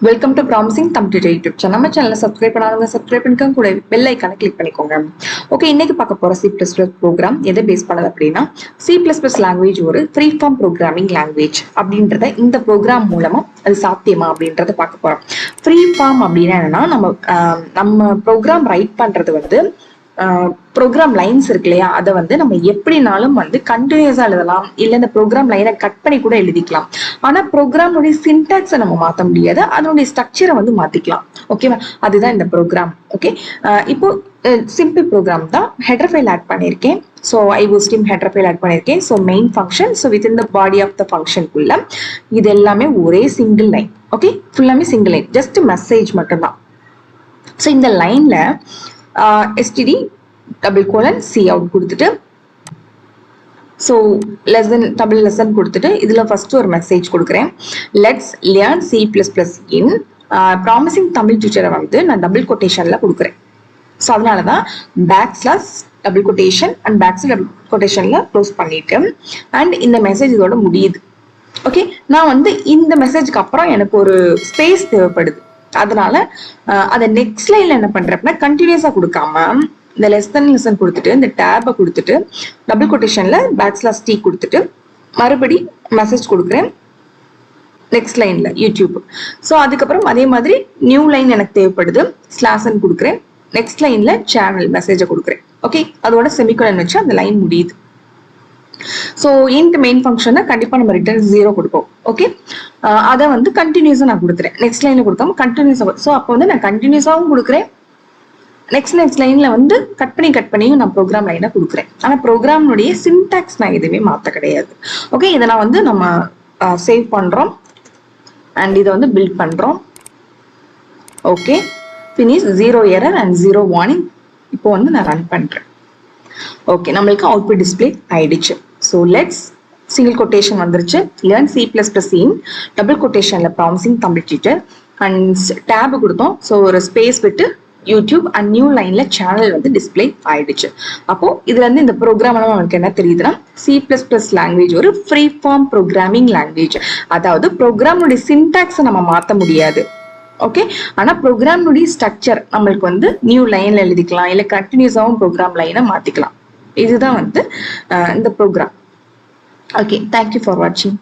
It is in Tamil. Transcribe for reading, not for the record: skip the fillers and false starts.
Welcome to promising Tamil Tutor YouTube channel. நம்ம சேனலை சப்ஸ்கிரைப் பண்ணாதவங்க சப்ஸ்கிரைப் பண்ணிக்கோங்க, கூட பெல் ஐக்கானை கிளிக் பண்ணிக்கோங்க. ஓகே, இன்னைக்கு பார்க்க போற C++ ப்ரோக்ராம் எதை பேஸ் பண்ணது அப்படின்னா, C++ லாங்குவேஜ் ஒரு ஃப்ரீ ஃபார்ம் ப்ரோக்ராமிங் லாங்குவேஜ் அப்படின்றத இந்த ப்ரோக்ராம் மூலமா அது சாத்தியமா அப்படின்றத பார்க்க போறோம். ஃப்ரீ ஃபார்ம் அப்படின்னா என்னன்னா, நம்ம ப்ரோக்ராம் ரைட் பண்றது வந்து ப்ரோக்ராம் லைன்ஸ் இருக்கு இல்லையா, அதை வந்து நம்ம எப்படினாலும் வந்து கண்டினியூஸா எழுதலாம், இல்லை இந்த ப்ரோக்ராம் லைனை கட் பண்ணி கூட எழுதிக்கலாம். ஆனா ப்ரோக்ராமுடைய சின்டாக்ஸை நம்ம மாற்ற முடியாது, அதனுடைய ஸ்ட்ரக்சரை வந்து மாத்திக்கலாம். ஓகேவா, அதுதான் இந்த ப்ரோக்ராம். ஓகே, இப்போ சிம்பிள் ப்ரோக்ராம் தான். ஹெடர் ஃபைல் ஆட் பண்ணியிருக்கேன். So iostream header file add பண்ணியிருக்கேன். So main function, so within the body of the ஃபங்க்ஷனுக்குள்ள இது எல்லாமே ஒரே சிங்கிள் லைன். ஓகே, ஃபுல்லாமே சிங்கிள் லைன், ஜஸ்ட் மெசேஜ் மட்டும்தான். ஸோ இந்த லைன்ல std :cout கொடுத்துட்டு, ஸோ லெசன் டபுள் லெசன் கொடுத்துட்டு இதுல ஃபர்ஸ்ட் ஒரு மெசேஜ் கொடுக்குறேன். Let's learn C++ in promising Tamil டியூட்டரை வந்து நான் டபுள் கொட்டேஷன்ல கொடுக்குறேன். ஸோ அதனாலதான் backslash double quotation and backslash double கொட்டேஷன்ல க்ளோஸ் பண்ணிட்டேன். அண்ட் இந்த மெசேஜ் இதோட முடியுது. ஓகே, நான் வந்து இந்த மெசேஜ்க்கு அப்புறம் எனக்கு ஒரு ஸ்பேஸ் தேவைப்படுது. அதனால அதை நெக்ஸ்ட் லைன்ல என்ன பண்றேன் அப்படின்னா, கண்டினியூஸா கொடுக்காம இந்த லெசன் கொடுத்துட்டு, இந்த டேபை கொடுத்துட்டு, டபுள் கொட்டேஷன்ல /t கொடுத்துட்டு மறுபடி மெசேஜ் கொடுக்குறேன் நெக்ஸ்ட் லைன்ல யூடியூப். ஸோ அதுக்கப்புறம் அதே மாதிரி நியூ லைன் எனக்கு தேவைப்படுது, ஸ்லாஷன் கொடுக்குறேன். நெக்ஸ்ட் லைன்ல சேனல் மெசேஜை கொடுக்குறேன். ஓகே, அதோட செமிகோலன் வச்சு அந்த லைன் முடியுது. ஸோ இன்ட் மெயின் ஃபங்க்ஷனை கண்டிப்பா நம்ம ரிட்டர்ன் 0 கொடுப்போம். ஓகே, அதை வந்து கண்டினியூஸா நான் கொடுத்துறேன், நெக்ஸ்ட் லைன்ல கொடுக்காம கண்டினியூஸா. ஸோ அப்போ வந்து நான் கண்டினியூஸாவும் கொடுக்குறேன், நெக்ஸ்ட் லைன்ல வந்து கட் பண்ணியும் நான் ப்ரோக்ராம் லைனை கொடுக்குறேன். ஆனா ப்ரோக்ராமுடைய சின்டாக்ஸ் நான் எதுவுமே மாத்த கிடையாது. ஓகே, இதை நான் வந்து நம்ம சேவ் பண்றோம் அண்ட் இதை வந்து பில்ட் பண்றோம். Okay, finish, 0 error and 0 warning. இப்போ வந்து நான் ரன் பண்றேன். ஓகே, நம்மளுக்கு அவுட்புட் டிஸ்பிளே ஆயிடுச்சு. ஸோ லெட்ஸ் சிங்கிள் கொட்டேஷன் வந்துருச்சு, லேர்ன் C++ இன் டபுள் கொட்டேஷன்ல promising Tamil tutor and tab கொடுத்தோம். ஸோ ஒரு ஸ்பேஸ் விட்டு யூடியூப் அண்ட் நியூ லைன்ல சேனல் வந்து டிஸ்பிளே ஆயிடுச்சு. அப்போ இதுல இருந்து இந்த ப்ரோக்ராம் நமக்கு என்ன தெரியுதுன்னா, C++ லாங்குவேஜ் ஒரு ஃப்ரீ ஃபார்ம் ப்ரோக்ராமிங் லாங்குவேஜ். அதாவது ப்ரோக்ராமுடைய சின்டாக்ஸை நம்ம மாற்ற முடியாது. ஓகே, ஆனா ப்ரோக்ராமுடைய ஸ்ட்ரக்சர் நம்மளுக்கு வந்து நியூ லைன்ல எழுதிக்கலாம், இல்லை கண்டினியூஸாவும் ப்ரோக்ராம் லைனை மாத்திக்கலாம். இதுதான் வந்து இந்த ப்ரோக்ராம். ஓகே, தேங்க்யூ ஃபார் வாட்சிங்.